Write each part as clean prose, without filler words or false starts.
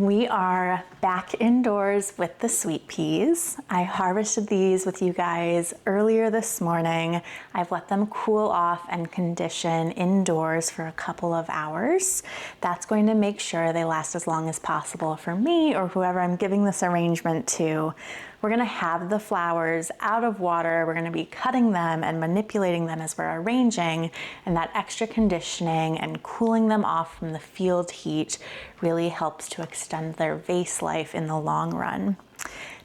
We are back indoors with the sweet peas. I harvested these with you guys earlier this morning. I've let them cool off and condition indoors for a couple of hours. That's going to make sure they last as long as possible for me or whoever I'm giving this arrangement to. We're gonna have the flowers out of water. We're gonna be cutting them and manipulating them as we're arranging, and that extra conditioning and cooling them off from the field heat really helps to extend their vase life in the long run.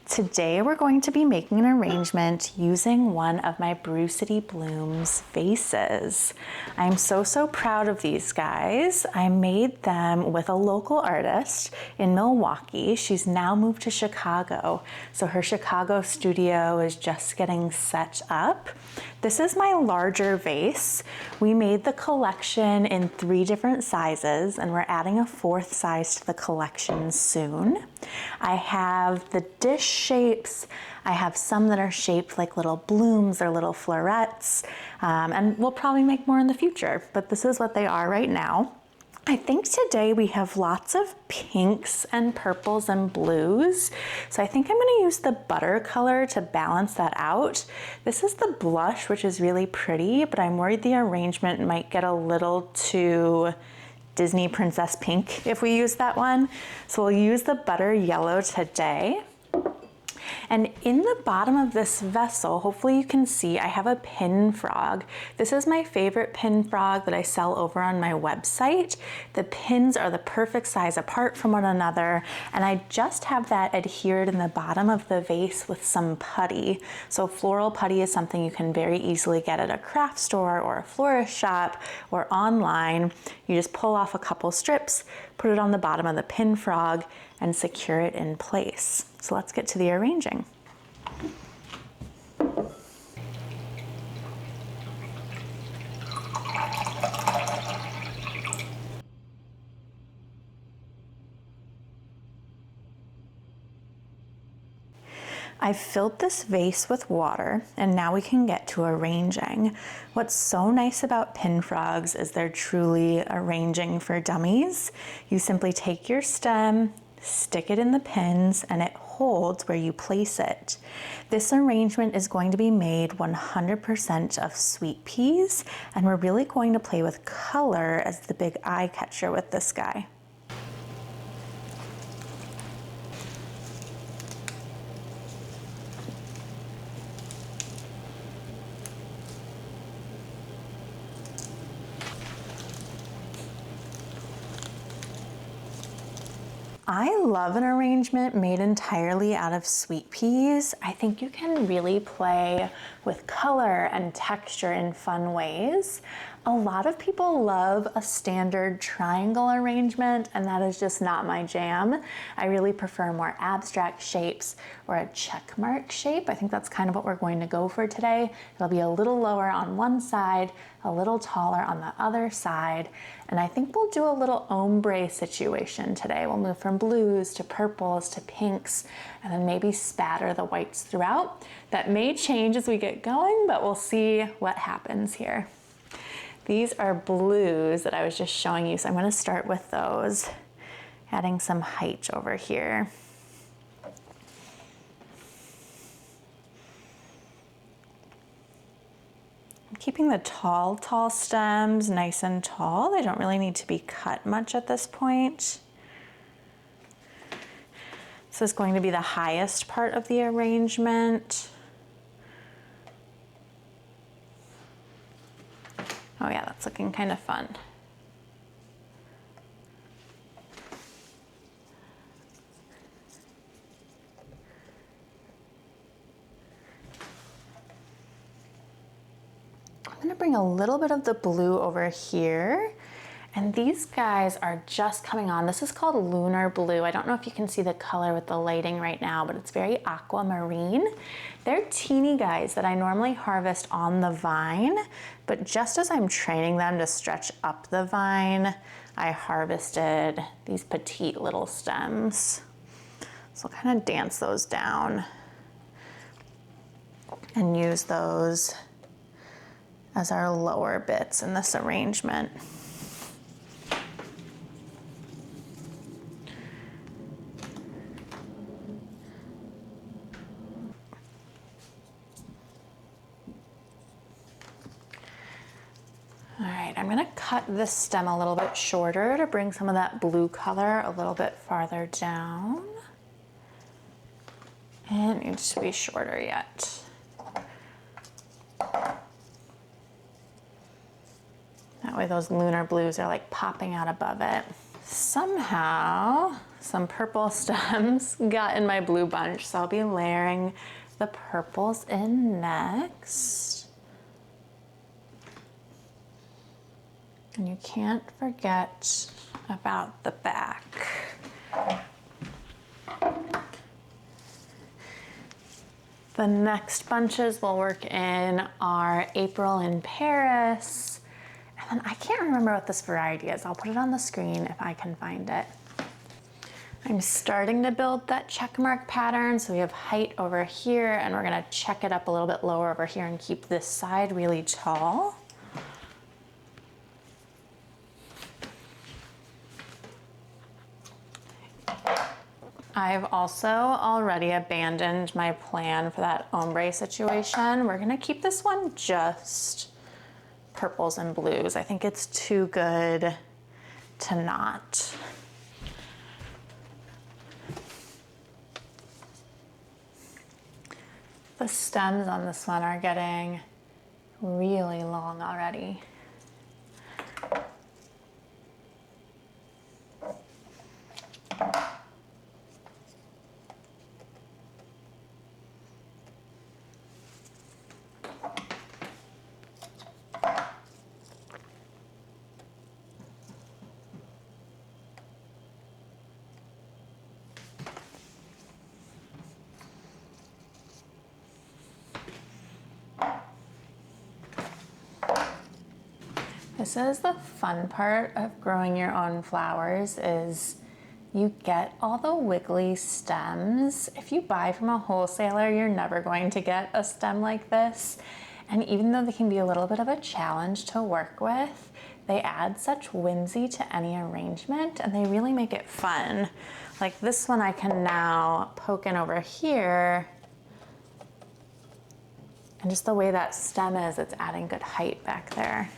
Today we're going to be making an arrangement using one of my Brew City Blooms vases. I'm so proud of these guys. I made them with a local artist in Milwaukee. She's now moved to Chicago, so her Chicago studio is just getting set up. This is my larger vase. We made the collection in 3 different sizes, and we're adding a 4th size to the collection soon. I have the dish shapes. I have some that are shaped like little blooms or little florets, and we'll probably make more in the future, but this is what they are right now. I think today we have lots of pinks and purples and blues. So I think I'm gonna use the butter color to balance that out. This is the blush, which is really pretty, but I'm worried the arrangement might get a little too Disney princess pink if we use that one. So we'll use the butter yellow today. And in the bottom of this vessel, hopefully you can see, I have a pin frog. This is my favorite pin frog that I sell over on my website. The pins are the perfect size apart from one another, and I just have that adhered in the bottom of the vase with some putty. So floral putty is something you can very easily get at a craft store or a florist shop or online. You just pull off a couple strips, put it on the bottom of the pin frog, and secure it in place. So let's get to the arranging. I've filled this vase with water, and now we can get to arranging. What's so nice about pin frogs is they're truly arranging for dummies. You simply take your stem, stick it in the pins, and it holds where you place it. This arrangement is going to be made 100% of sweet peas, and we're really going to play with color as the big eye catcher with this guy. I love an arrangement made entirely out of sweet peas. I think you can really play with color and texture in fun ways. A lot of people love a standard triangle arrangement, and that is just not my jam. I really prefer more abstract shapes or a check mark shape. I think that's kind of what we're going to go for today. It'll be a little lower on one side, a little taller on the other side, and I think we'll do a little ombre situation today. We'll move from blues to purples to pinks, and then maybe spatter the whites throughout. That may change as we get going, but we'll see what happens here. These are blues that I was just showing you, so I'm going to start with those, adding some height over here. I'm keeping the tall stems nice and tall. They don't really need to be cut much at this point. This is going to be the highest part of the arrangement. Oh yeah, that's looking kind of fun. I'm gonna bring a little bit of the blue over here. And these guys are just coming on. This is called Lunar Blue. I don't know if you can see the color with the lighting right now, but it's very aquamarine. They're teeny guys that I normally harvest on the vine, but just as I'm training them to stretch up the vine, I harvested these petite little stems. So I'll kind of dance those down and use those as our lower bits in this arrangement. right, I'm gonna cut this stem a little bit shorter to bring some of that blue color a little bit farther down. And it needs to be shorter yet. That way those lunar blues are like popping out above it. Somehow, some purple stems got in my blue bunch, so I'll be layering the purples in next. And you can't forget about the back. The next bunches we'll work in are April in Paris. And then I can't remember what this variety is. I'll put it on the screen if I can find it. I'm starting to build that check mark pattern. So we have height over here and we're gonna check it up a little bit lower over here and keep this side really tall. I've also already abandoned my plan for that ombre situation. We're gonna keep this one just purples and blues. I think it's too good to not. The stems on this one are getting really long already. This is the fun part of growing your own flowers is you get all the wiggly stems. If you buy from a wholesaler, you're never going to get a stem like this. And even though they can be a little bit of a challenge to work with, they add such whimsy to any arrangement and they really make it fun. Like this one I can now poke in over here. And just the way that stem is, it's adding good height back there.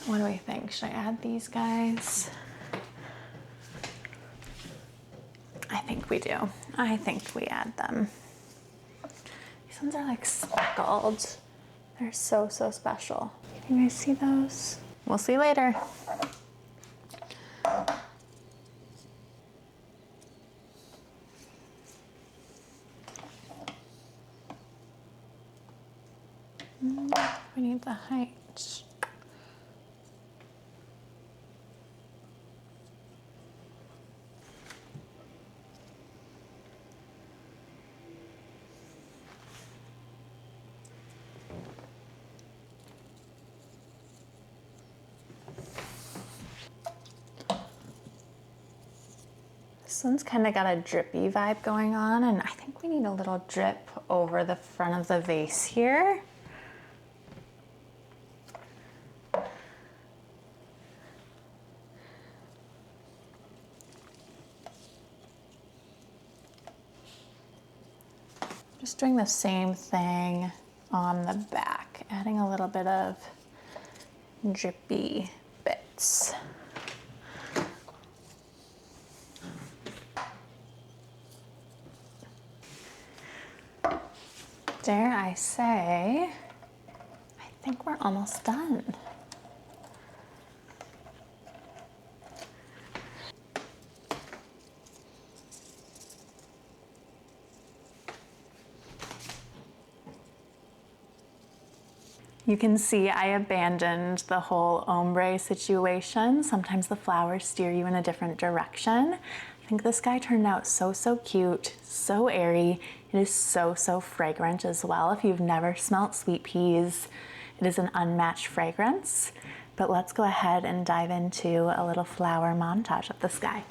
What do we think? Should I add these guys? I think we do. I think we add them. These ones are like speckled. They're so, so special. Can you guys see those? We'll see later. We need the height. This one's kind of got a drippy vibe going on, and I think we need a little drip over the front of the vase here. Just doing the same thing on the back, adding a little bit of drippy bits. Dare I say, I think we're almost done. You can see I abandoned the whole ombre situation. Sometimes the flowers steer you in a different direction. I think this guy turned out so, so cute, so airy. It is so, so fragrant as well. If you've never smelt sweet peas, it is an unmatched fragrance. But let's go ahead and dive into a little flower montage of this guy.